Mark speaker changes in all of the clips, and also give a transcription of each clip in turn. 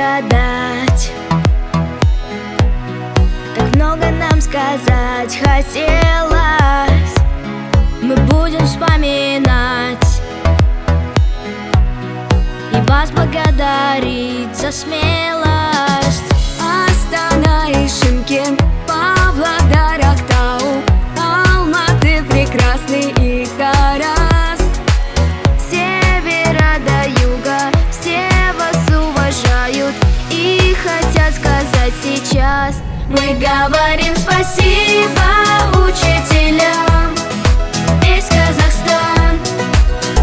Speaker 1: благодать. Так много нам сказать хотелось. Мы будем вспоминать и вас благодарить за смелость.
Speaker 2: Астана и Шымкент, Павлодар, Актау, Алматы прекрасный и Тарас.
Speaker 1: С севера до юга все вас уважают и хотят сказать сейчас: мы говорим спасибо учителям. Весь Казахстан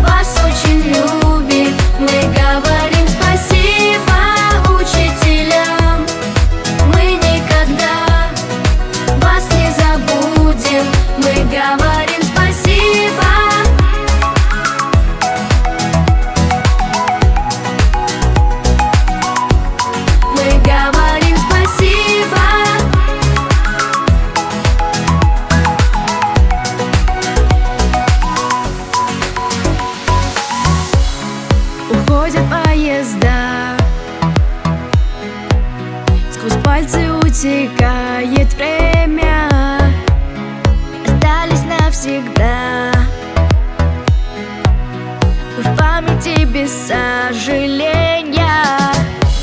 Speaker 1: вас очень любит. Мы говорим спасибо учителям. Мы никогда вас не забудем. Мы говорим спасибо. Мы говорим спасибо. Уходят поезда, сквозь пальцы утекает время. Остались навсегда в памяти без сожаления.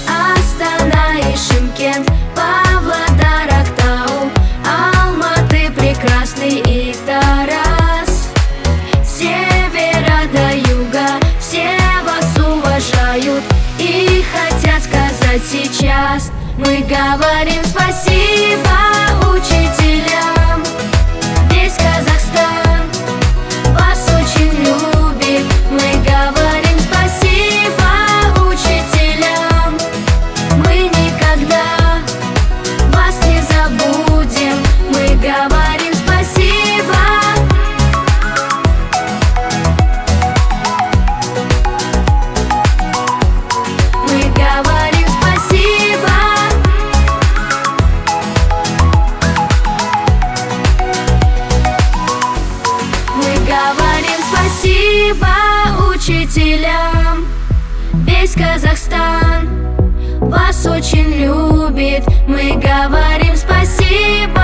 Speaker 1: Астана и Шымкент, Павлодар, Актау, Алматы прекрасный и Тарас. С севера до юга все вас уважают и хотят сказать сейчас: мы говорим спасибо учителям. Весь Казахстан вас очень любит. Мы говорим спасибо учителям. Мы никогда вас не забудем. Мы говорим спасибо. Мы говорим спасибо. Мы говорим спасибо учителям. Весь Казахстан вас очень любит. Мы говорим спасибо